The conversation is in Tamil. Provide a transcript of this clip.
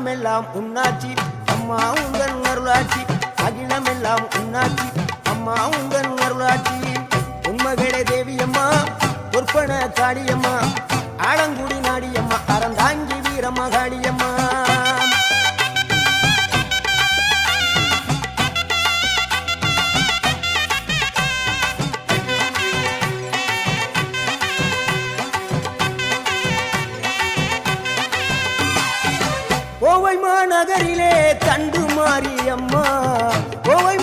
அகிலமெல்லாம் உன்னாட்சி அம்மா உங்கள் அருளாட்சி அகிலமெல்லாம் உன்னாட்சி அம்மா உங்கள் அருளாட்சி உண்மகளே தேவியம்மா பொற்பன காளியம்மா ஆலங்குடி நாடியம்மா அறந்தாங்கி வீரம்மா காளியம்மா கோவை மாநகரிலே தண்டு மாரியம்மா கோவை